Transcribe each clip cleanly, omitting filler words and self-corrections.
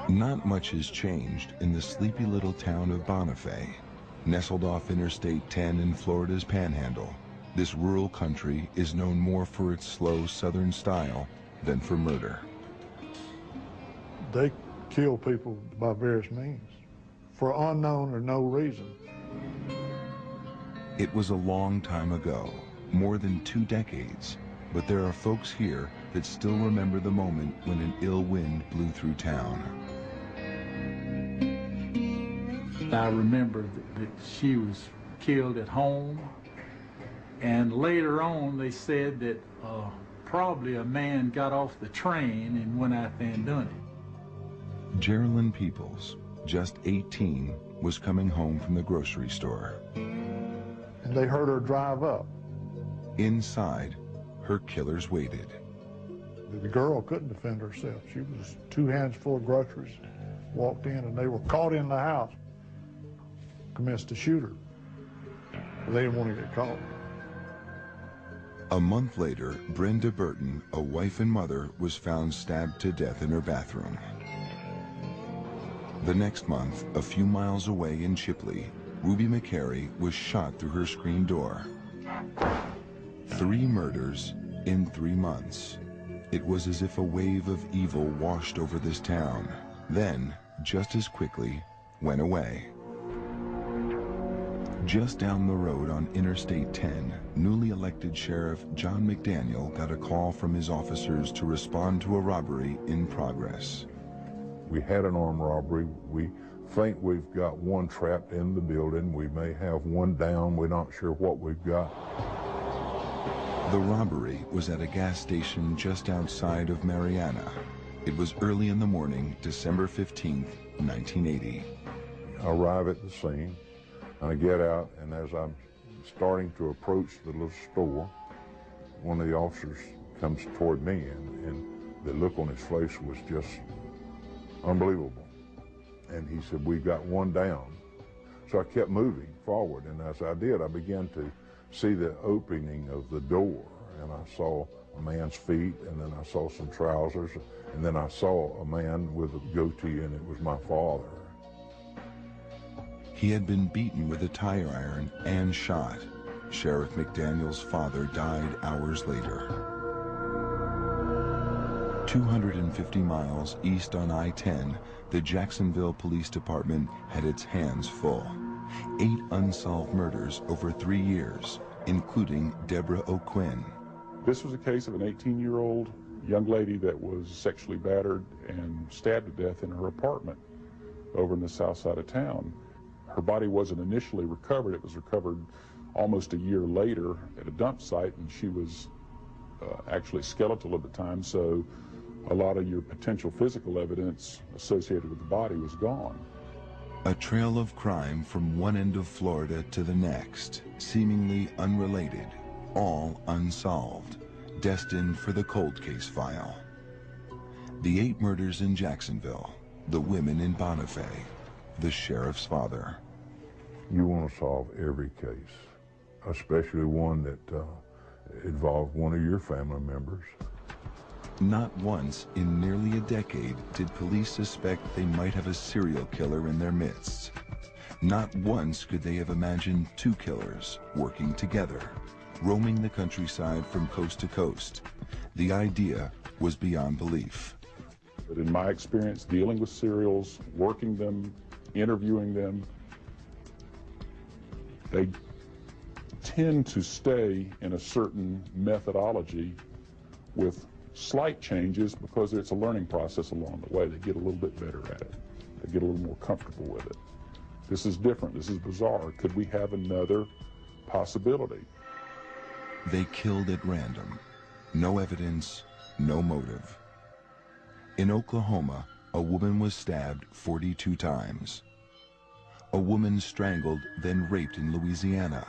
Not much has changed in the sleepy little town of Bonifay. Nestled off Interstate 10 in Florida's Panhandle, this rural country is known more for its slow southern style than for murder. They kill people by various means, for unknown or no reason. It was a long time ago, more than 2 decades, but there are folks here that still remember the moment when an ill wind blew through town. I remember that she was killed at home, and later on they said that probably a man got off the train and went out there and done it. Geraldine Peoples, just 18, was coming home from the grocery store. And they heard her drive up. Inside, her killers waited. The girl couldn't defend herself. She was 2 hands full of groceries, walked in, and they were caught in the house. Commenced to shoot her. They didn't want to get caught. A month later, Brenda Burton, a wife and mother, was found stabbed to death in her bathroom. The next month, a few miles away in Chipley, Ruby McCary was shot through her screen door. 3 murders in 3 months. It was as if a wave of evil washed over this town, then, just as quickly, went away. Just down the road on Interstate 10, newly elected Sheriff John McDaniel got a call from his officers to respond to a robbery in progress. We had an armed robbery. We think we've got 1 trapped in the building. We may have 1 down. We're not sure what we've got. The robbery was at a gas station just outside of Marianna. It was early in the morning, December 15th, 1980. I arrive at the scene. I get out, and as I'm starting to approach the little store, one of the officers comes toward me, and the look on his face was just unbelievable. And he said, "We've got 1 down." So I kept moving forward, and as I did, I began to see the opening of the door, and I saw a man's feet, and then I saw some trousers, and then I saw a man with a goatee, and it was my father. He had been beaten with a tire iron and shot. Sheriff McDaniel's father died hours later. 250 miles east on I-10, the Jacksonville Police Department had its hands full. 8 unsolved murders over 3 years, including Deborah O'Quinn. This was a case of an 18-year-old young lady that was sexually battered and stabbed to death in her apartment over in the south side of town. Her body wasn't initially recovered. It was recovered almost a year later at a dump site, and she was actually skeletal at the time, so a lot of your potential physical evidence associated with the body was gone. A trail of crime from one end of Florida to the next, seemingly unrelated, all unsolved, destined for the cold case file. The 8 murders in Jacksonville, the women in Bonifay, the sheriff's father. You want to solve every case, especially one that involved one of your family members. Not once in nearly a decade did police suspect they might have a serial killer in their midst. Not once could they have imagined 2 killers working together, roaming the countryside from coast to coast. The idea was beyond belief. But in my experience dealing with serials, working them, interviewing them, they tend to stay in a certain methodology with slight changes because it's a learning process along the way. They get a little bit better at it. They get a little more comfortable with it. This is different. This is bizarre. Could we have another possibility? They killed at random. No evidence, no motive. In Oklahoma, a woman was stabbed 42 times. A woman strangled, then raped in Louisiana.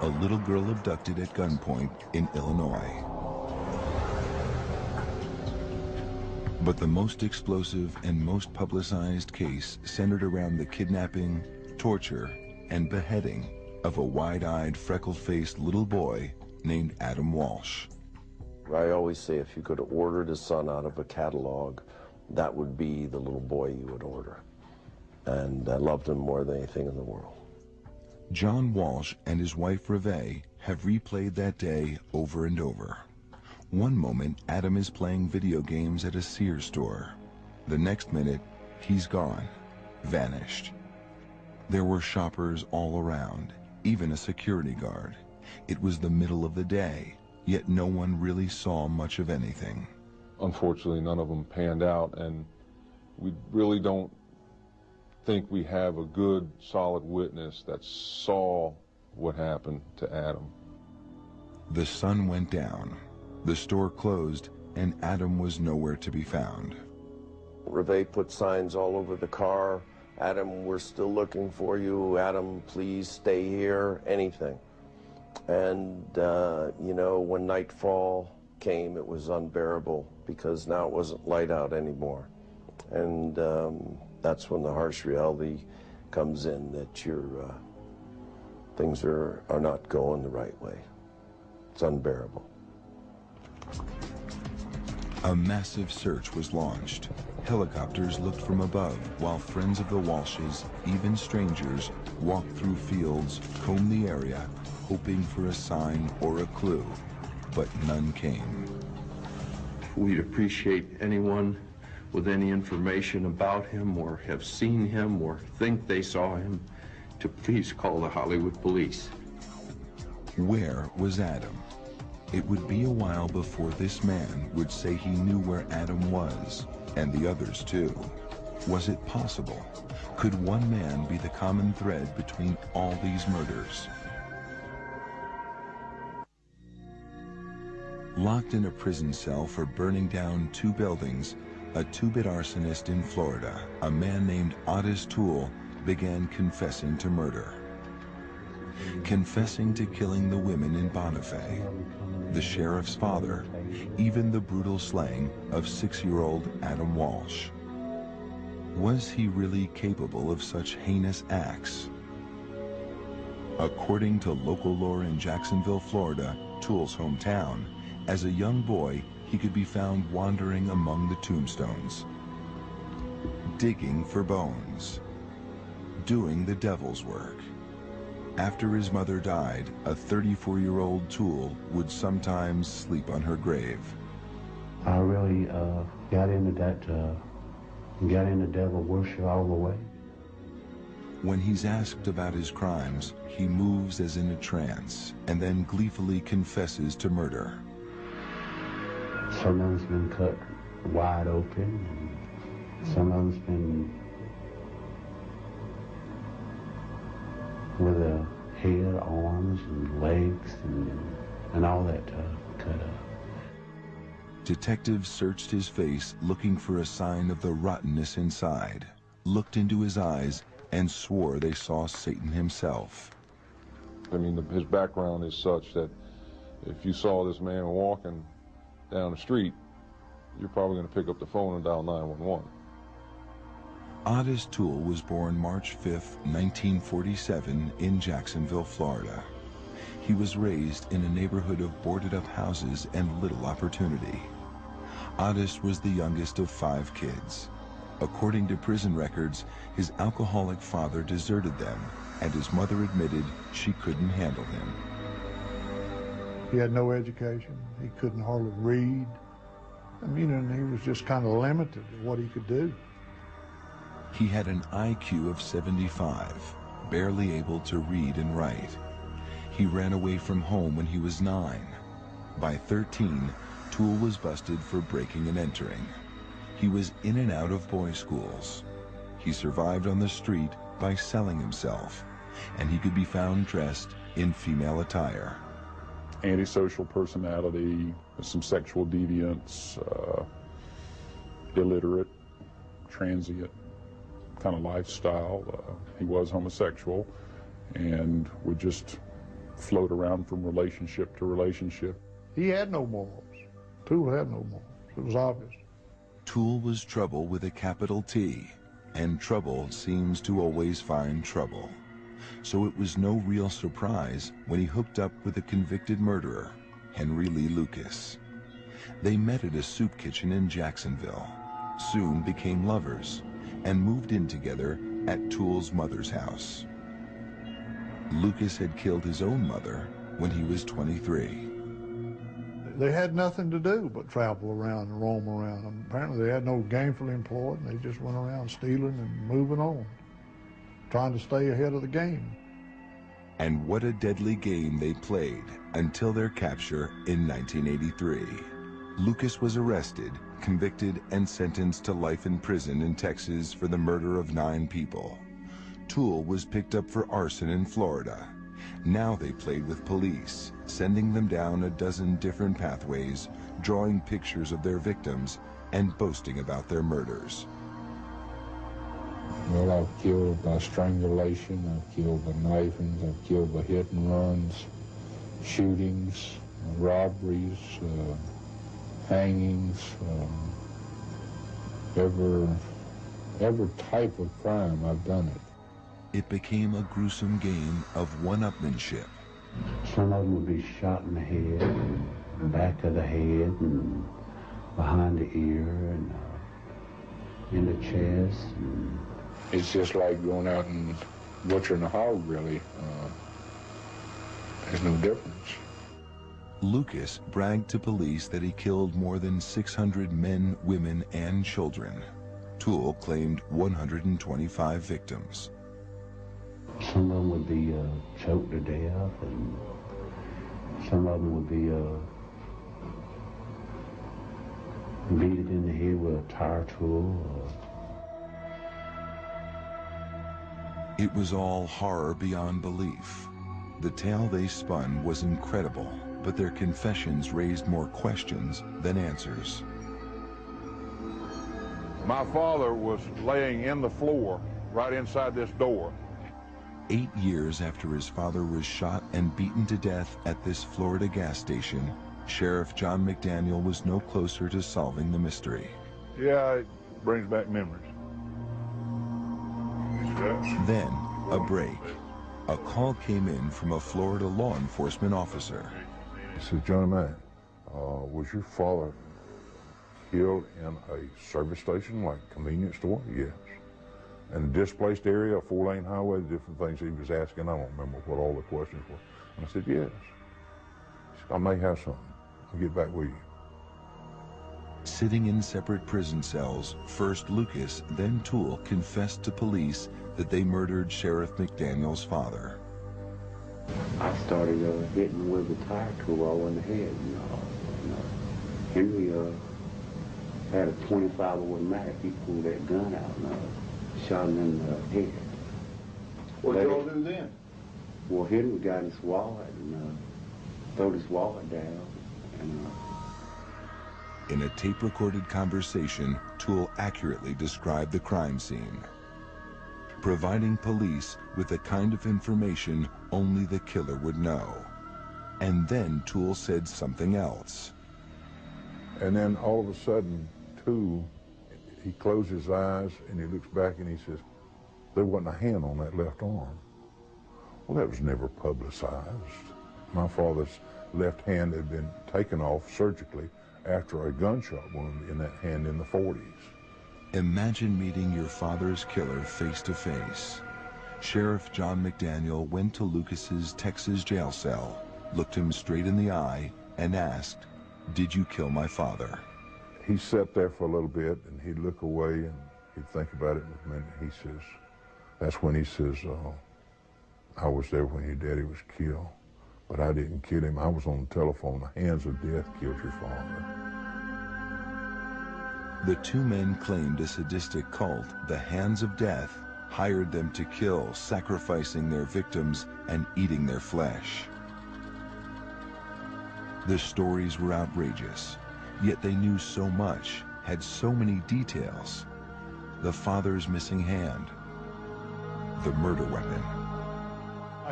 A little girl abducted at gunpoint in Illinois. But the most explosive and most publicized case centered around the kidnapping, torture, and beheading of a wide-eyed, freckle-faced little boy named Adam Walsh. I always say if you could order the sun out of a catalog, that would be the little boy you would order. And I loved him more than anything in the world. John Walsh and his wife Reve have replayed that day over and over. One moment, Adam is playing video games at a Sears store. The next minute, he's gone, vanished. There were shoppers all around, even a security guard. It was the middle of the day, yet no one really saw much of anything. Unfortunately, none of them panned out, and we really don't think we have a good, solid witness that saw what happened to Adam. The sun went down, the store closed, and Adam was nowhere to be found. Reve put signs all over the car. Adam, we're still looking for you. Adam, please stay here, anything. And, you know, when nightfall came, it was unbearable because now it wasn't light out anymore. And that's when the harsh reality comes in that your things are not going the right way. It's unbearable. A massive search was launched. Helicopters looked from above, while friends of the Walshes, even strangers, walked through fields, combed the area, hoping for a sign or a clue, but none came. We'd appreciate anyone with any information about him or have seen him or think they saw him to please call the Hollywood police. Where was Adam? It would be a while before this man would say he knew where Adam was, and the others too. Was it possible? Could one man be the common thread between all these murders? Locked in a prison cell for burning down 2 buildings, a 2-bit arsonist in Florida, a man named Ottis Toole, began confessing to murder. Confessing to killing the women in Bonifay, the sheriff's father, even the brutal slaying of 6-year-old Adam Walsh. Was he really capable of such heinous acts? According to local lore in Jacksonville, Florida, Toole's hometown, as a young boy, he could be found wandering among the tombstones, digging for bones, doing the devil's work. After his mother died, a 34-year-old Toole would sometimes sleep on her grave. I really got into devil worship all the way. When he's asked about his crimes, he moves as in a trance and then gleefully confesses to murder. Some of them's been cut wide open, and some of them's been with a head, arms, and legs, and all that cut up. Detectives searched his face, looking for a sign of the rottenness inside, looked into his eyes, and swore they saw Satan himself. I mean, his background is such that if you saw this man walking down the street, you're probably going to pick up the phone and dial 911. Ottis Toole was born March 5, 1947 in Jacksonville, Florida. He was raised in a neighborhood of boarded-up houses and little opportunity. Ottis was the youngest of 5 kids. According to prison records, his alcoholic father deserted them, and his mother admitted she couldn't handle him. He had no education. He couldn't hardly read. I mean, and he was just kind of limited in what he could do. He had an IQ of 75, barely able to read and write. He ran away from home when he was 9. By 13, Toole was busted for breaking and entering. He was in and out of boys' schools. He survived on the street by selling himself, and he could be found dressed in female attire. Antisocial personality, some sexual deviance, illiterate, transient kind of lifestyle. He was homosexual and would just float around from relationship to relationship. He had no morals. Toole had no morals. It was obvious. Toole was trouble with a capital T, and trouble seems to always find trouble. So it was no real surprise when he hooked up with a convicted murderer, Henry Lee Lucas. They met at a soup kitchen in Jacksonville. soon became lovers and moved in together at Toole's mother's house. Lucas had killed his own mother when he was 23. They had nothing to do but travel around and roam around. Apparently they had no gainfully employed, and they just went around stealing and moving on, trying to stay ahead of the game. And what a deadly game they played until their capture in 1983. Lucas was arrested, convicted, and sentenced to life in prison in Texas for the murder of 9 people. Toole was picked up for arson in Florida. Now they played with police, sending them down a dozen different pathways, drawing pictures of their victims, and boasting about their murders. Well, I've killed by strangulation, I've killed by knifings, I've killed by hit and runs, shootings, robberies, hangings, every type of crime, I've done it. It became a gruesome game of one-upmanship. Some of them would be shot in the head, and back of the head, and behind the ear, and in the chest. It's just like going out and butchering a hog, really. There's no difference. Lucas bragged to police that he killed more than 600 men, women, and children. Toole claimed 125 victims. Some of them would be choked to death, and some of them would be beat it in the head with a tire tool. It was all horror beyond belief. The tale they spun was incredible, but their confessions raised more questions than answers. My father was laying in the floor right inside this door. 8 years after his father was shot and beaten to death at this Florida gas station, Sheriff John McDaniel was no closer to solving the mystery. Yeah, it brings back memories. Then, a break. A call came in from a Florida law enforcement officer. He said, Johnny man, was your father killed in a service station, like a convenience store? Yes. In a displaced area, a 4-lane highway, the different things he was asking. I don't remember what all the questions were. And I said, yes. He said, I may have something. I'll get back with you. Sitting in separate prison cells, first Lucas, then Toole confessed to police that they murdered Sheriff McDaniel's father. I started hitting with a tire tool all in the head. Henry had a 25 automatic. He pulled that gun out and shot him in the head. What did y'all do then? Well, Henry got his wallet and threw his wallet down. And, In a tape-recorded conversation, Toole accurately described the crime scene, providing police with the kind of information only the killer would know. And then Toole said something else. And then all of a sudden, Toole, he closed his eyes and he looks back and he says, there wasn't a hand on that left arm. Well, that was never publicized. My father's left hand had been taken off surgically after a gunshot wound in that hand in the 40s. Imagine meeting your father's killer face to face. Sheriff John McDaniel went to Lucas's Texas jail cell, looked him straight in the eye, and asked, "Did you kill my father?" He sat there for a little bit and he'd look away and he'd think about it a minute. He says, that's when he says, I was there when your daddy was killed, but I didn't kill him. I was on the telephone. The hands of death killed your father. The two men claimed a sadistic cult, the Hands of Death, hired them to kill, sacrificing their victims and eating their flesh. The stories were outrageous, yet they knew so much, had so many details. The father's missing hand, the murder weapon.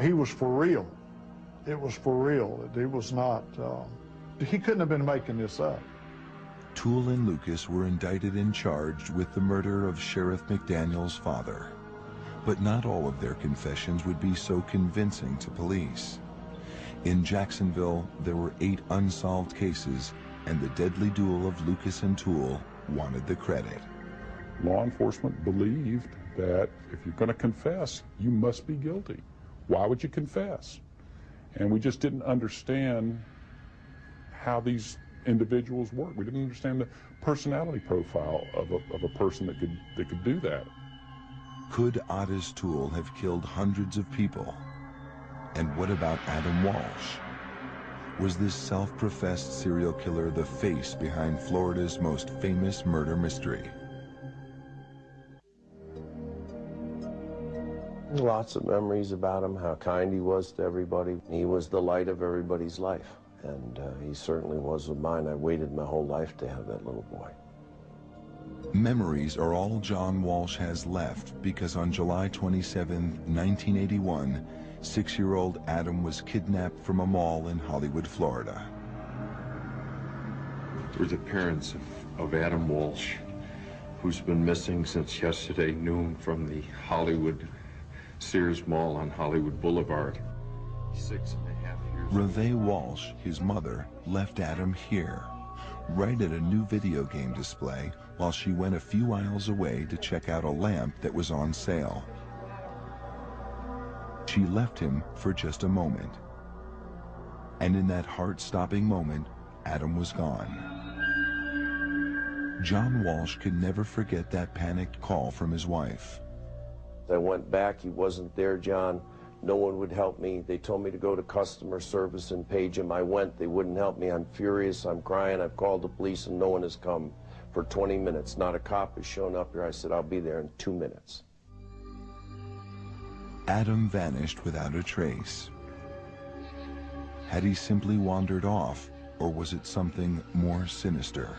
He was for real. It was for real. It was not, he couldn't have been making this up. Toole and Lucas were indicted and charged with the murder of Sheriff McDaniel's father. But not all of their confessions would be so convincing to police. In Jacksonville, there were 8 unsolved cases, and the deadly duel of Lucas and Toole wanted the credit. Law enforcement believed that if you're going to confess, you must be guilty. Why would you confess? And we just didn't understand how these individuals work. We didn't understand the personality profile of a person that could do that. Could Ottis Toole have killed hundreds of people? And what about Adam Walsh? Was this self-professed serial killer the face behind Florida's most famous murder mystery? Lots of memories about him, how kind he was to everybody. He was the light of everybody's life, and he certainly was of mine. I waited my whole life to have that little boy. Memories are all John Walsh has left, because on July 27, 1981, 6-year-old Adam was kidnapped from a mall in Hollywood, Florida. We're the parents of Adam Walsh, who's been missing since yesterday noon from the Hollywood Sears Mall on Hollywood Boulevard. 6.5 years. Reve Walsh, his mother, left Adam here, right at a new video game display, while she went a few aisles away to check out a lamp that was on sale. She left him for just a moment. And in that heart-stopping moment, Adam was gone. John Walsh could never forget that panicked call from his wife. I went back, he wasn't there, John. No one would help me. They told me to go to customer service and page him. I went, they wouldn't help me. I'm furious, I'm crying. I've called the police and no one has come for 20 minutes. Not a cop has shown up here. I said, I'll be there in 2 minutes. Adam vanished without a trace. Had he simply wandered off, or was it something more sinister?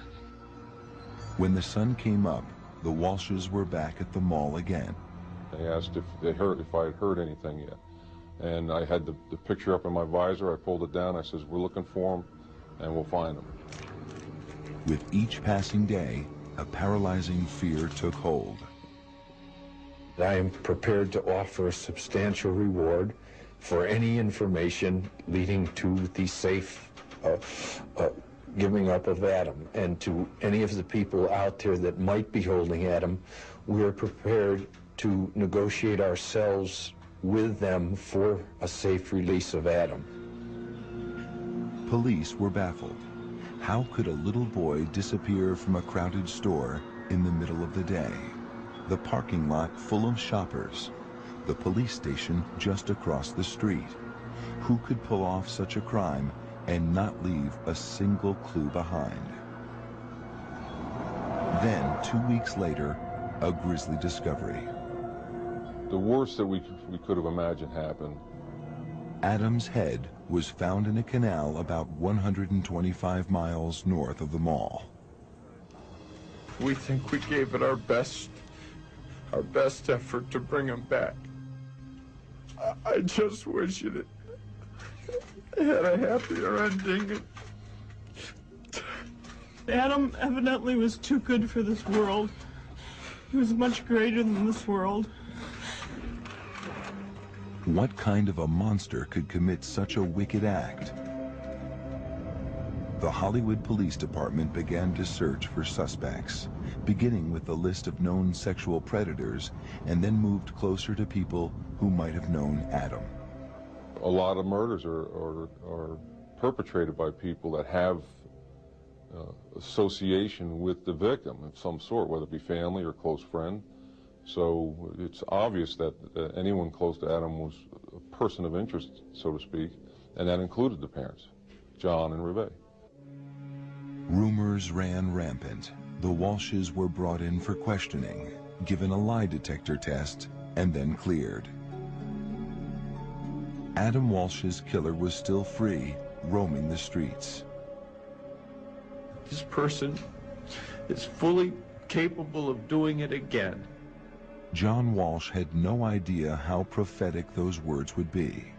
When the sun came up, the Walshes were back at the mall again. They asked if I had heard anything yet. And I had the picture up in my visor. I pulled it down. I says, we're looking for him, and we'll find him. With each passing day, a paralyzing fear took hold. I am prepared to offer a substantial reward for any information leading to the safe giving up of Adam. And to any of the people out there that might be holding Adam, we are prepared to negotiate ourselves with them for a safe release of Adam. Police were baffled. How could a little boy disappear from a crowded store in the middle of the day? The parking lot full of shoppers, the police station just across the street. Who could pull off such a crime and not leave a single clue behind? Then, 2 weeks later, a grisly discovery. The worst that we could have imagined happened. Adam's head was found in a canal about 125 miles north of the mall. We think we gave it our best effort to bring him back. I just wish it had a happier ending. Adam evidently was too good for this world. He was much greater than this world. What kind of a monster could commit such a wicked act? The Hollywood Police Department began to search for suspects, beginning with the list of known sexual predators, and then moved closer to people who might have known Adam. A lot of murders are perpetrated by people that have association with the victim of some sort, whether it be family or close friend. So it's obvious that anyone close to Adam was a person of interest, so to speak, and that included the parents, John and Reve. Rumors ran rampant. The Walshes were brought in for questioning, given a lie detector test, and then cleared. Adam Walsh's killer was still free, roaming the streets. This person is fully capable of doing it again. John Walsh had no idea how prophetic those words would be.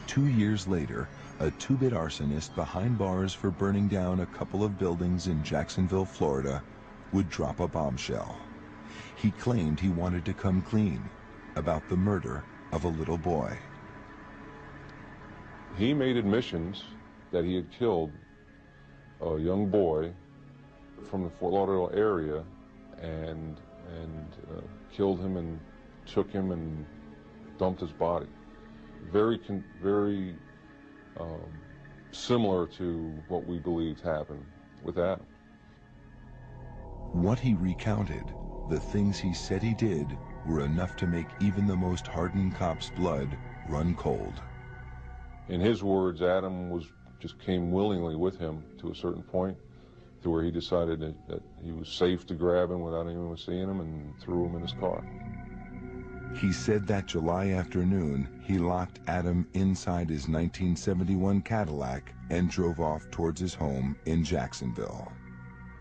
2 years later, a two-bit arsonist behind bars for burning down a couple of buildings in Jacksonville, Florida, would drop a bombshell. He claimed he wanted to come clean about the murder of a little boy. He made admissions that he had killed a young boy from the Fort Lauderdale area and killed him and took him and dumped his body. Very similar to what we believed happened with Adam. What he recounted, the things he said he did, were enough to make even the most hardened cop's blood run cold. In his words, Adam just came willingly with him to a certain point, to where he decided that he was safe to grab him without anyone seeing him and threw him in his car. He said that July afternoon, he locked Adam inside his 1971 Cadillac and drove off towards his home in Jacksonville.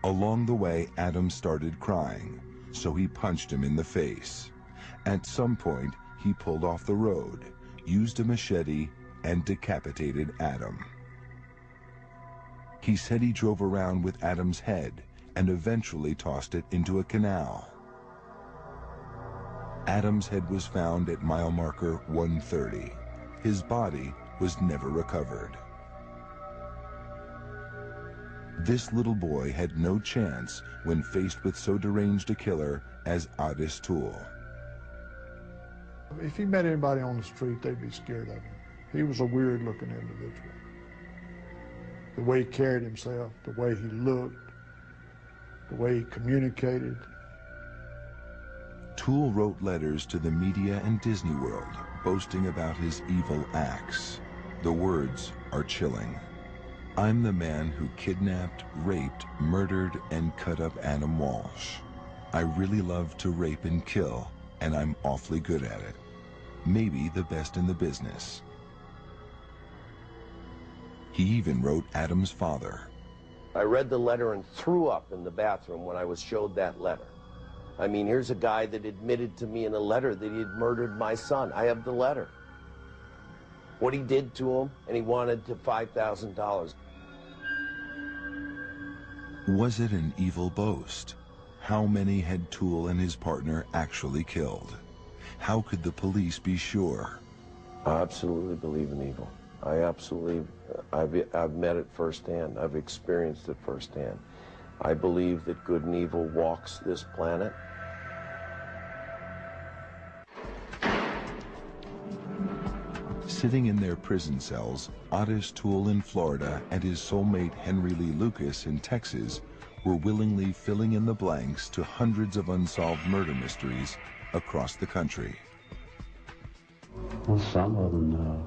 Along the way, Adam started crying, so he punched him in the face. At some point, he pulled off the road, used a machete, and decapitated Adam. He said he drove around with Adam's head and eventually tossed it into a canal. Adam's head was found at mile marker 130. His body was never recovered. This little boy had no chance when faced with so deranged a killer as Ottis Toole. If he met anybody on the street, they'd be scared of him. He was a weird-looking individual. The way he carried himself, the way he looked, the way he communicated. Toole wrote letters to the media and Disney World, boasting about his evil acts. The words are chilling. I'm the man who kidnapped, raped, murdered, and cut up Adam Walsh. I really love to rape and kill, and I'm awfully good at it. Maybe the best in the business. He even wrote Adam's father. I read the letter and threw up in the bathroom when I was showed that letter. I mean, here's a guy that admitted to me in a letter that he had murdered my son. I have the letter. What he did to him, and he wanted to $5,000. Was it an evil boast? How many had Toole and his partner actually killed? How could the police be sure? I absolutely believe in evil. I've met it firsthand. I've experienced it firsthand. I believe that good and evil walks this planet. Sitting in their prison cells, Ottis Toole in Florida and his soulmate Henry Lee Lucas in Texas were willingly filling in the blanks to hundreds of unsolved murder mysteries across the country. Well, some of them,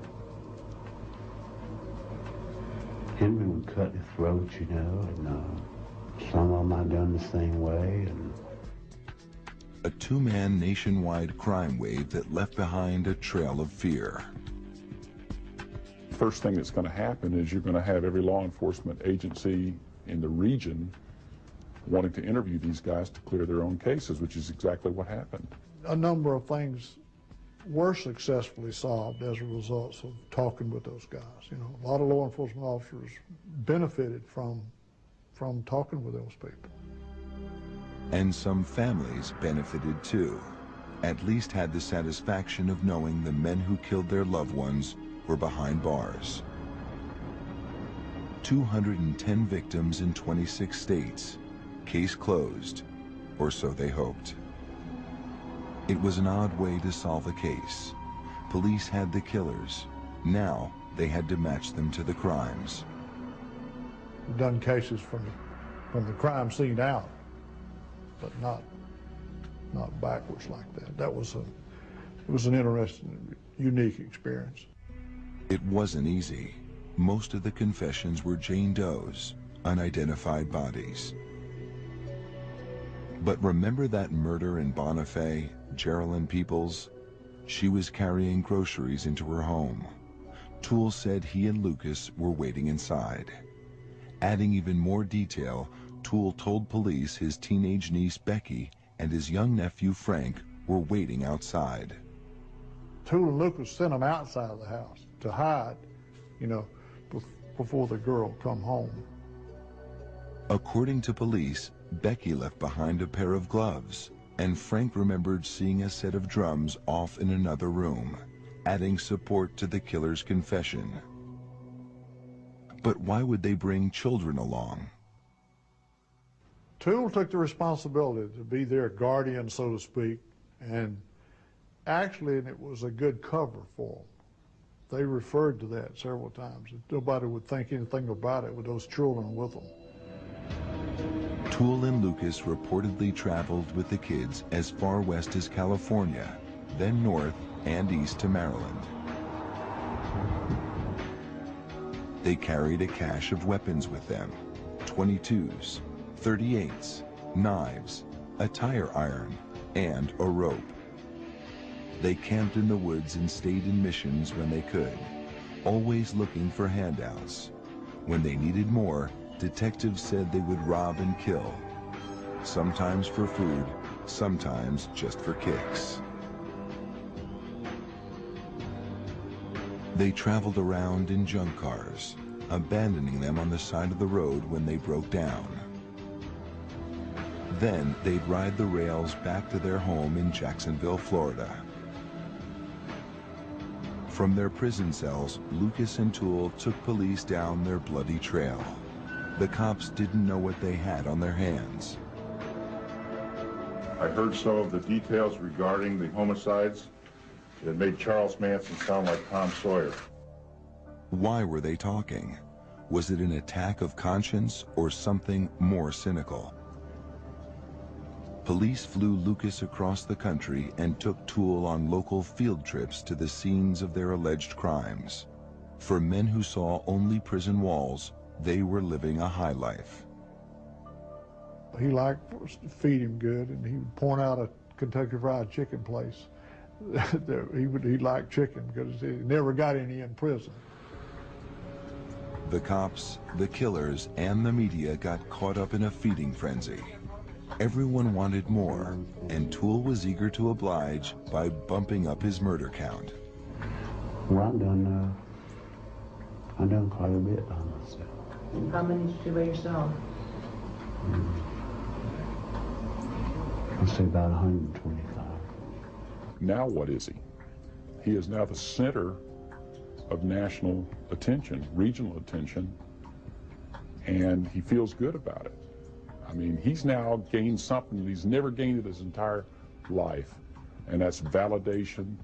Henry would cut his throat, you know, and some of them I done the same way. And a two-man nationwide crime wave that left behind a trail of fear. First thing that's going to happen is you're going to have every law enforcement agency in the region wanting to interview these guys to clear their own cases, which is exactly what happened. A number of things were successfully solved as a result of talking with those guys. You know, a lot of law enforcement officers benefited from talking with those people. And some families benefited too, at least had the satisfaction of knowing the men who killed their loved ones were behind bars. 210 victims in 26 states. Case closed, or so they hoped. It was an odd way to solve a case. Police had the killers. Now they had to match them to the crimes. We've done cases from the crime scene out, but not backwards like that. It was an interesting, unique experience. It wasn't easy. Most of the confessions were Jane Doe's, unidentified bodies. But remember that murder in Bonifay, Geraldine Peoples? She was carrying groceries into her home. Toole said he and Lucas were waiting inside. Adding even more detail, Toole told police his teenage niece Becky and his young nephew Frank were waiting outside. Toole and Lucas sent them outside of the house to hide, you know, before the girl come home. According to police, Becky left behind a pair of gloves, and Frank remembered seeing a set of drums off in another room, adding support to the killer's confession. But why would they bring children along? Toole took the responsibility to be their guardian, so to speak, and actually it was a good cover for them. They referred to that several times. Nobody would think anything about it with those children with them. Toole and Lucas reportedly traveled with the kids as far west as California, then north and east to Maryland. They carried a cache of weapons with them: .22s, .38s, knives, a tire iron, and a rope. They camped in the woods and stayed in missions when they could, always looking for handouts. When they needed more, detectives said they would rob and kill, sometimes for food, sometimes just for kicks. They traveled around in junk cars, abandoning them on the side of the road when they broke down. Then they'd ride the rails back to their home in Jacksonville, Florida. From their prison cells, Lucas and Toole took police down their bloody trail. The cops didn't know what they had on their hands. I heard some of the details regarding the homicides. It made Charles Manson sound like Tom Sawyer. Why were they talking? Was it an attack of conscience or something more cynical? Police flew Lucas across the country and took Toole on local field trips to the scenes of their alleged crimes. For men who saw only prison walls, they were living a high life. He liked to feed him good, and he would point out a Kentucky Fried Chicken place. he liked chicken because he never got any in prison. The cops, the killers, and the media got caught up in a feeding frenzy. Everyone wanted more, and Toole was eager to oblige by bumping up his murder count. Well, I done quite a bit by myself. How many did you do by yourself? I'd say about 125. Now what is he? He is now the center of national attention, regional attention, and he feels good about it. I mean, he's now gained something that he's never gained in his entire life, and that's validation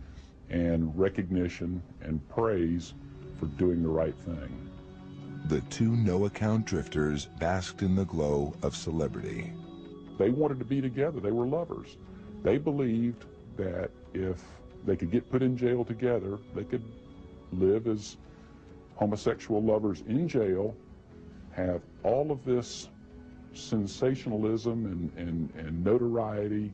and recognition and praise for doing the right thing. The two no-account drifters basked in the glow of celebrity. They wanted to be together. They were lovers. They believed that if they could get put in jail together, they could live as homosexual lovers in jail, have all of this sensationalism and notoriety,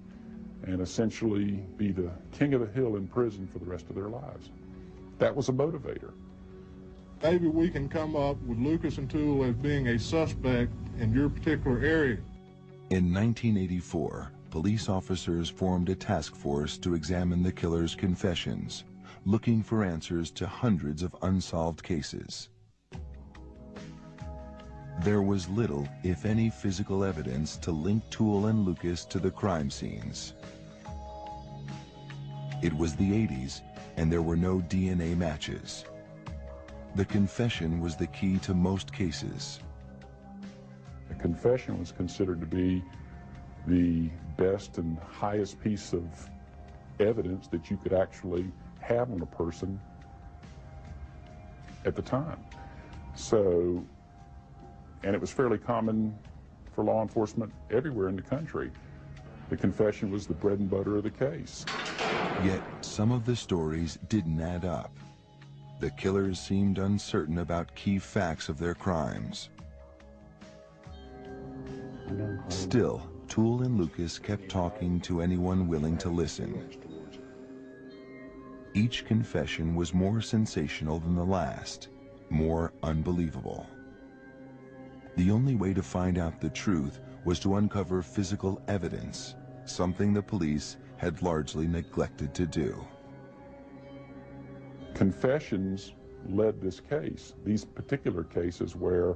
and essentially be the king of the hill in prison for the rest of their lives. That was a motivator. Maybe we can come up with Lucas and Toole as being a suspect in your particular area. In 1984, police officers formed a task force to examine the killer's confessions, looking for answers to hundreds of unsolved cases. There was little, if any, physical evidence to link Toole and Lucas to the crime scenes. It was the 80s, and there were no DNA matches. The confession was the key to most cases. A confession was considered to be the best and highest piece of evidence that you could actually have on a person at the time. So, and it was fairly common for law enforcement everywhere in the country. The confession was the bread and butter of the case. Yet some of the stories didn't add up. The killers seemed uncertain about key facts of their crimes. Still, Toole and Lucas kept talking to anyone willing to listen. Each confession was more sensational than the last, more unbelievable. The only way to find out the truth was to uncover physical evidence, something the police had largely neglected to do. Confessions led this case, these particular cases where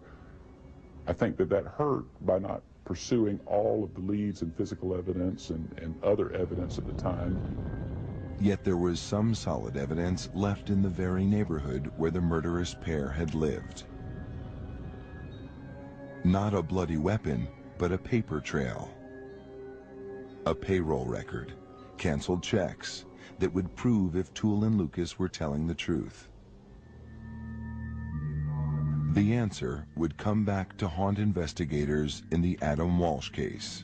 I think that hurt by not pursuing all of the leads and physical evidence and other evidence at the time. Yet there was some solid evidence left in the very neighborhood where the murderous pair had lived. Not a bloody weapon, but a paper trail. A payroll record, canceled checks that would prove if Toole and Lucas were telling the truth. The answer would come back to haunt investigators in the Adam Walsh case.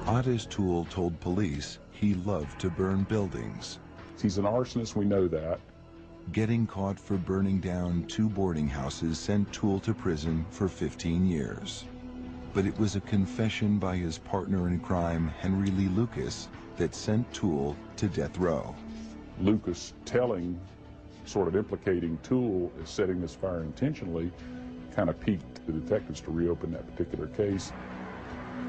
Ottis Toole told police he loved to burn buildings. He's an arsonist, we know that. Getting caught for burning down 2 boarding houses sent Toole to prison for 15 years. But it was a confession by his partner in crime, Henry Lee Lucas, that sent Toole to death row. Lucas telling, sort of implicating Toole as setting this fire intentionally, kind of piqued the detectives to reopen that particular case.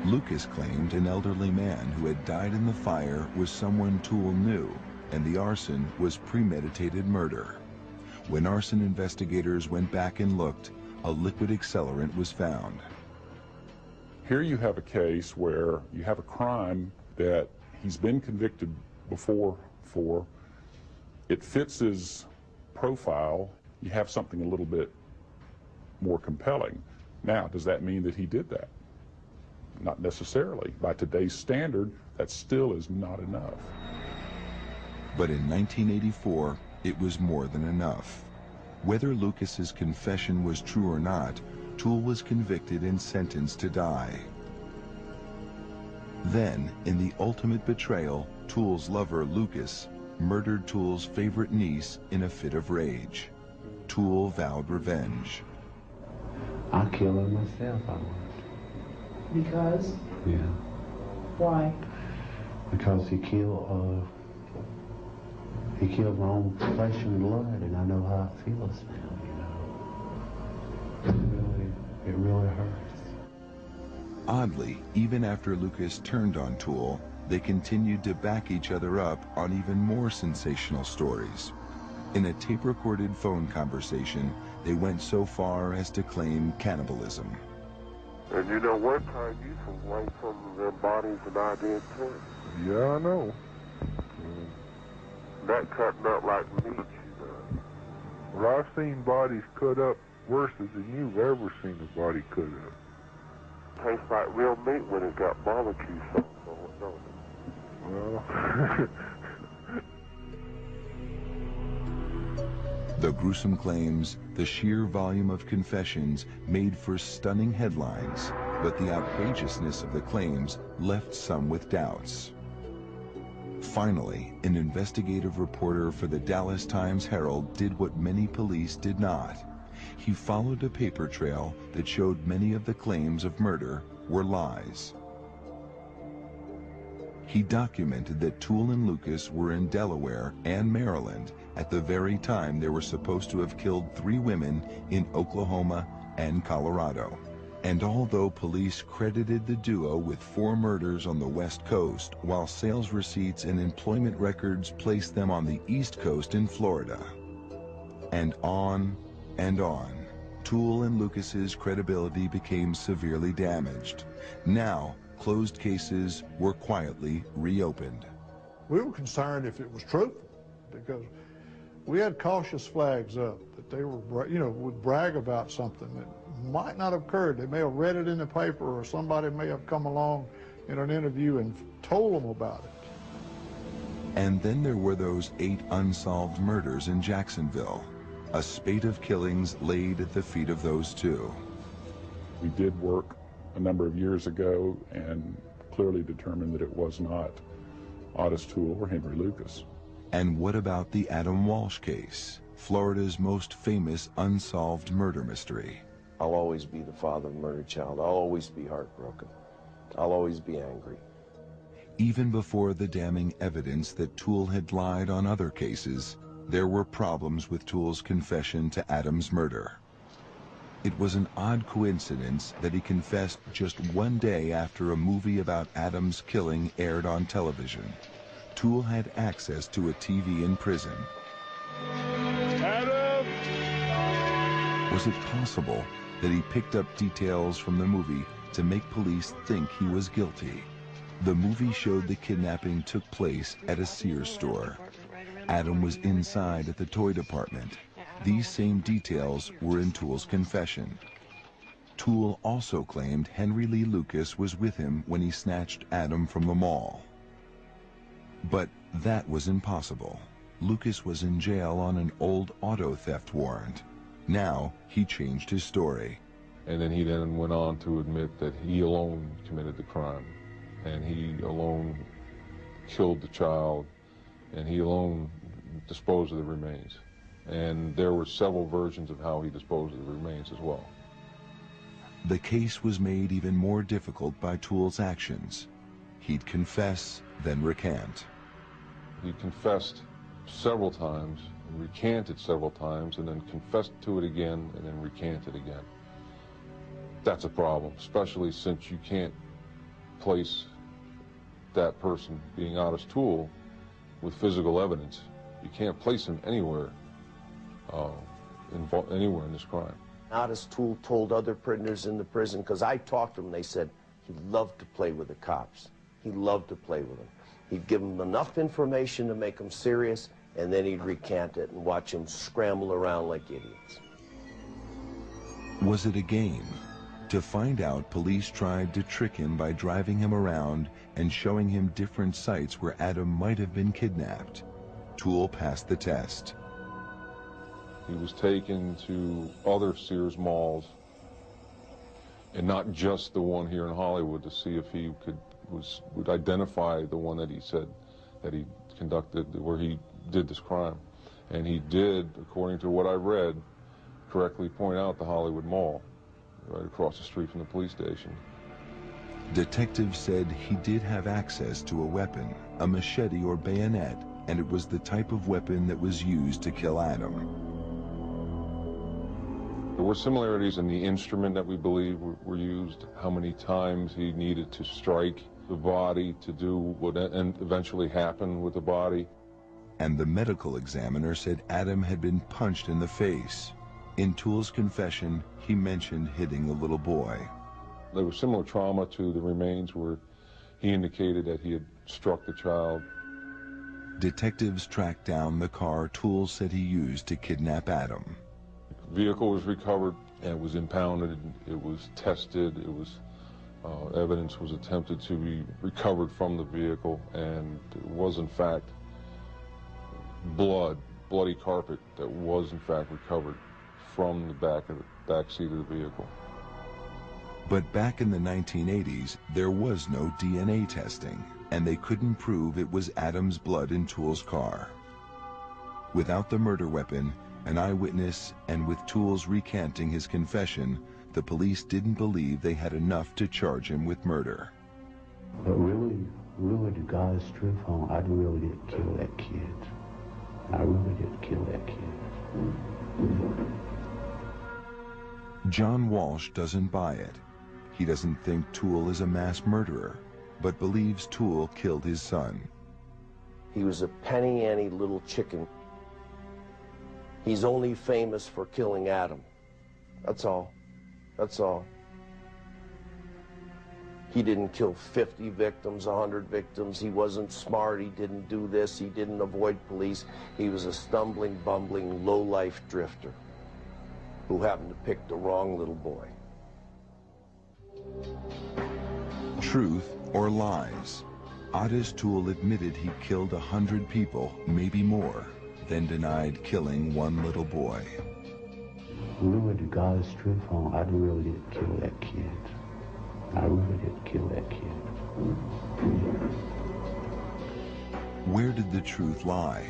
Lucas claimed an elderly man who had died in the fire was someone Toole knew, and the arson was premeditated murder. When arson investigators went back and looked, a liquid accelerant was found. Here you have a case where you have a crime that he's been convicted before for. It fits his profile. You have something a little bit more compelling. Now, does that mean that he did that? Not necessarily. By today's standard, that still is not enough. But in 1984, it was more than enough. Whether Lucas's confession was true or not, Toole was convicted and sentenced to die. Then, in the ultimate betrayal, Toole's lover, Lucas, murdered Toole's favorite niece in a fit of rage. Toole vowed revenge. I'll kill her myself, I would. Because? Yeah. Why? Because he killed my own flesh and blood, and I know how it feels now, you know. It really hurts. Oddly, even after Lucas turned on Toole, they continued to back each other up on even more sensational stories. In a tape-recorded phone conversation, they went so far as to claim cannibalism. And you know, one time you away from their bodies and I did too. Yeah, I know. That cutting up like meat, you know. Well, I've seen bodies cut up worse than you've ever seen a body cut up. Tastes like real meat when it got barbecue sauce on it, don't it? Well... The gruesome claims, the sheer volume of confessions made for stunning headlines, but the outrageousness of the claims left some with doubts. Finally, an investigative reporter for the Dallas Times-Herald did what many police did not. He followed a paper trail that showed many of the claims of murder were lies. He documented that Toole and Lucas were in Delaware and Maryland at the very time they were supposed to have killed 3 women in Oklahoma and Colorado. And although police credited the duo with 4 murders on the West Coast, while sales receipts and employment records placed them on the East Coast in Florida. And on, Toole and Lucas's credibility became severely damaged. Now, closed cases were quietly reopened. We were concerned if it was truthful, because we had cautious flags up that they were, you know, would brag about something that might not have occurred. They may have read it in the paper, or somebody may have come along in an interview and told them about it. And then there were those 8 unsolved murders in Jacksonville, a spate of killings laid at the feet of those 2. We did work a number of years ago and clearly determined that it was not Ottis Toole or Henry Lucas. And what about the Adam Walsh case, Florida's most famous unsolved murder mystery? I'll always be the father of a murdered child. I'll always be heartbroken. I'll always be angry. Even before the damning evidence that Toole had lied on other cases, there were problems with Toole's confession to Adam's murder. It was an odd coincidence that he confessed just 1 day after a movie about Adam's killing aired on television. Toole had access to a TV in prison. Adam! Was it possible that he picked up details from the movie to make police think he was guilty? The movie showed the kidnapping took place at a Sears store. Adam was inside at the toy department. These same details were in Toole's confession. Toole also claimed Henry Lee Lucas was with him when he snatched Adam from the mall. But that was impossible. Lucas was in jail on an old auto theft warrant. Now he changed his story. And then he went on to admit that he alone committed the crime, and he alone killed the child, and he alone disposed of the remains. And there were several versions of how he disposed of the remains as well. The case was made even more difficult by Toole's actions. He'd confess, then recant. He confessed several times, and recanted several times, and then confessed to it again, and then recanted again. That's a problem, especially since you can't place that person, being Ottis Toole, with physical evidence. You can't place him anywhere, anywhere in this crime. Ottis Toole told other prisoners in the prison, because I talked to them, they said he loved to play with the cops. He loved to play with them. He'd give them enough information to make them serious, and then he'd recant it and watch them scramble around like idiots. Was it a game? To find out, police tried to trick him by driving him around and showing him different sites where Adam might have been kidnapped. Toole passed the test. He was taken to other Sears malls, and not just the one here in Hollywood, to see if he would identify the one that he said that he conducted, where he did this crime. And he did, according to what I read, correctly point out the Hollywood Mall, right across the street from the police station. Detectives said he did have access to a weapon, a machete or bayonet, and it was the type of weapon that was used to kill Adam. There were similarities in the instrument that we believe were used, how many times he needed to strike the body to do what eventually happened with the body. And the medical examiner said Adam had been punched in the face. In Toole's confession, he mentioned hitting the little boy. There was similar trauma to the remains where he indicated that he had struck the child. Detectives tracked down the car Toole said he used to kidnap Adam. The vehicle was recovered and was impounded. It was tested. It was evidence was attempted to be recovered from the vehicle, and it was in fact bloody carpet that was in fact recovered from the back seat of the vehicle. But back in the 1980s, there was no DNA testing, and they couldn't prove it was Adam's blood in Toole's car. Without the murder weapon, an eyewitness, and with Toole's recanting his confession, the police didn't believe they had enough to charge him with murder. But really, to God's truth, I really didn't kill that kid. I really didn't kill that kid. John Walsh doesn't buy it. He doesn't think Toole is a mass murderer, but believes Toole killed his son. He was a penny-ante little chicken. He's only famous for killing Adam. That's all. That's all. He didn't kill 50 victims, 100 victims. He wasn't smart. He didn't do this. He didn't avoid police. He was a stumbling, bumbling, low-life drifter who happened to pick the wrong little boy. Truth or lies? Ottis Toole admitted he killed 100 people, maybe more, then denied killing one little boy. Really, to God's truth, I really didn't kill that kid. I really didn't kill that kid. Where did the truth lie?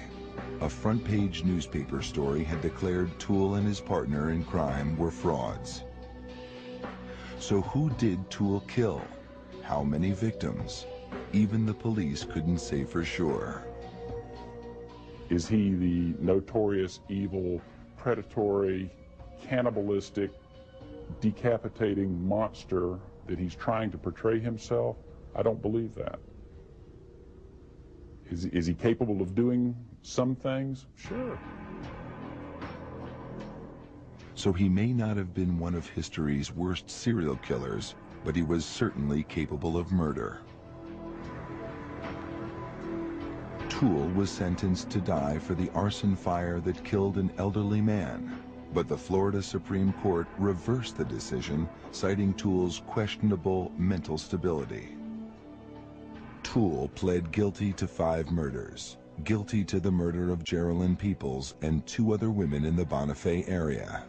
A front-page newspaper story had declared Toole and his partner in crime were frauds. So who did Toole kill? How many victims? Even the police couldn't say for sure. Is he the notorious, evil, predatory, cannibalistic, decapitating monster that he's trying to portray himself? I don't believe that. Is he capable of doing some things? Sure. So he may not have been one of history's worst serial killers, but he was certainly capable of murder. Toole was sentenced to die for the arson fire that killed an elderly man, but the Florida Supreme Court reversed the decision, citing Toole's questionable mental stability. Toole pled guilty to 5 murders, guilty to the murder of Geraldine Peoples and 2 other women in the Bonifay area,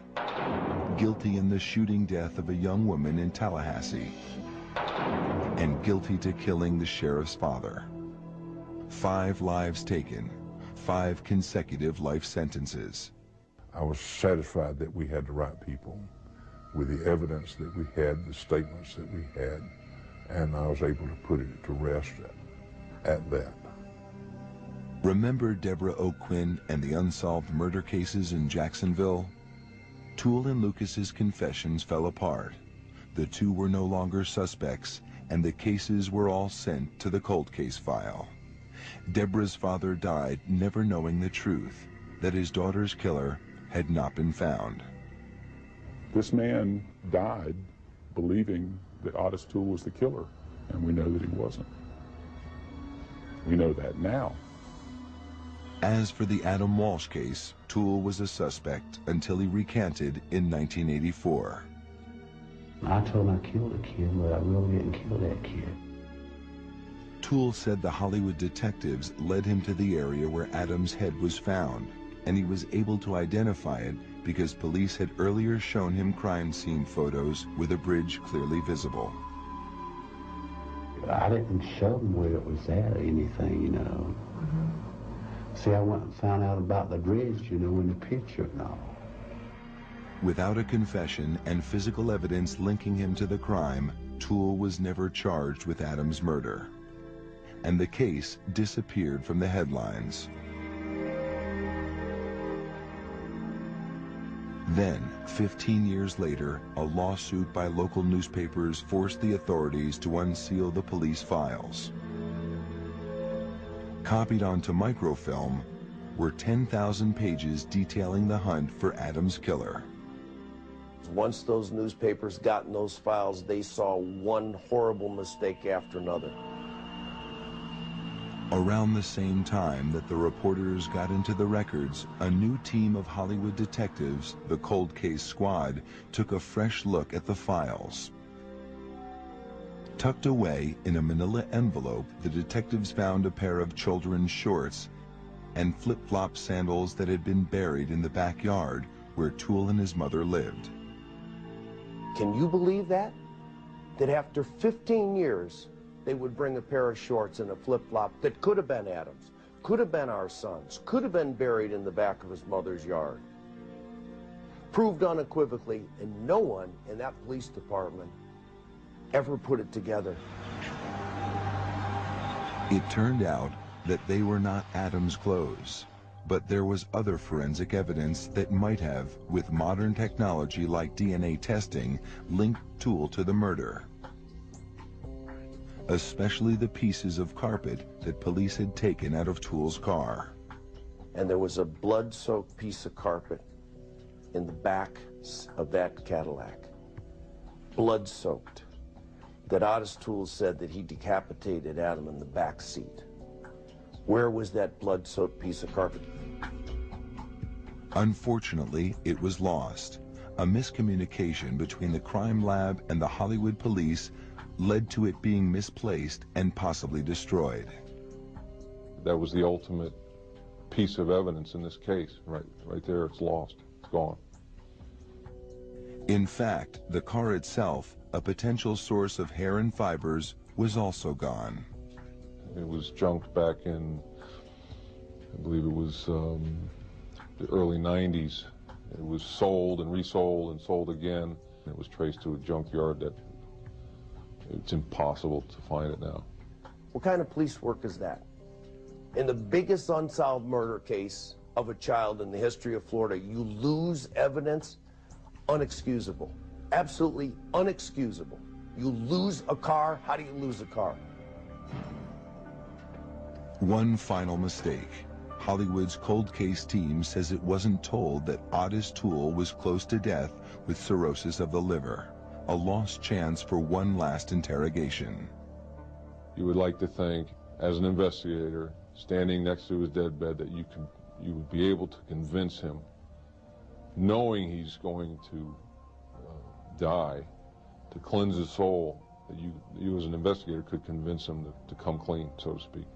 guilty in the shooting death of a young woman in Tallahassee, and guilty to killing the sheriff's father. 5 lives taken, 5 consecutive life sentences. I was satisfied that we had the right people with the evidence that we had, the statements that we had, and I was able to put it to rest at that. Remember Deborah O'Quinn and the unsolved murder cases in Jacksonville? Toole and Lucas's confessions fell apart. The 2 were no longer suspects, and the cases were all sent to the cold case file. Deborah's father died never knowing the truth, that his daughter's killer had not been found. This man died believing that Ottis Toole was the killer, and we know that he wasn't. We know that now. As for the Adam Walsh case, Toole was a suspect until he recanted in 1984. I told him I killed a kid, but I really didn't kill that kid. Toole said the Hollywood detectives led him to the area where Adam's head was found, and he was able to identify it because police had earlier shown him crime scene photos with a bridge clearly visible. I didn't show him where it was at or anything, you know. See, I went and found out about the bridge, you know, in the picture and all. Without a confession and physical evidence linking him to the crime, Toole was never charged with Adam's murder, and the case disappeared from the headlines. Then, 15 years later, a lawsuit by local newspapers forced the authorities to unseal the police files. Copied onto microfilm were 10,000 pages detailing the hunt for Adam's killer. Once those newspapers got in those files, they saw one horrible mistake after another. Around the same time that the reporters got into the records, a new team of Hollywood detectives, the Cold Case Squad, took a fresh look at the files. Tucked away in a manila envelope, the detectives found a pair of children's shorts and flip-flop sandals that had been buried in the backyard where Toole and his mother lived. Can you believe that? That after 15 years, they would bring a pair of shorts and a flip-flop that could have been Adam's, could have been our son's, could have been buried in the back of his mother's yard. Proved unequivocally, and no one in that police department ever put it together. It turned out that they were not Adam's clothes, but there was other forensic evidence that might have, with modern technology like DNA testing, linked Toole to the murder. Especially the pieces of carpet that police had taken out of Toole's car. And there was a blood-soaked piece of carpet in the back of that Cadillac. Blood-soaked. That Ottis Toole said that he decapitated Adam in the back seat. Where was that blood-soaked piece of carpet? Unfortunately, it was lost. A miscommunication between the crime lab and the Hollywood police led to it being misplaced and possibly destroyed. That was the ultimate piece of evidence in this case. Right there, it's lost, it's gone. In fact, the car itself, a potential source of hair and fibers, was also gone. It was junked back in, I believe it was the early 90s. It was sold and resold and sold again. It was traced to a junkyard that it's impossible to find it now. What kind of police work is that? In the biggest unsolved murder case of a child in the history of Florida, you lose evidence, unexcusable. Absolutely unexcusable. You lose a car, how do you lose a car? One final mistake. Hollywood's cold case team says it wasn't told that Ottis Toole was close to death with cirrhosis of the liver, a lost chance for one last interrogation. You would like to think, as an investigator, standing next to his deathbed, that you would be able to convince him, knowing he's going to die, to cleanse his soul, that you as an investigator could convince him to come clean, so to speak.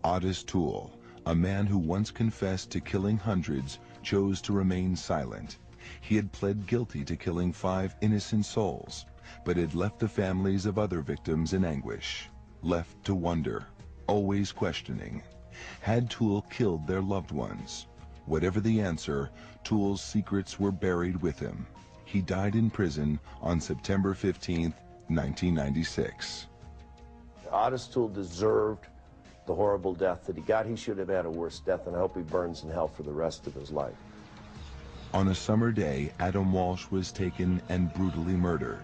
Ottis Toole, a man who once confessed to killing hundreds, chose to remain silent. He had pled guilty to killing 5 innocent souls, but had left the families of other victims in anguish, left to wonder, always questioning. Had Toole killed their loved ones? Whatever the answer, Toole's secrets were buried with him. He died in prison on September 15th, 1996. Ottis Toole deserved the horrible death that he got. He should have had a worse death, and I hope he burns in hell for the rest of his life. On a summer day, Adam Walsh was taken and brutally murdered.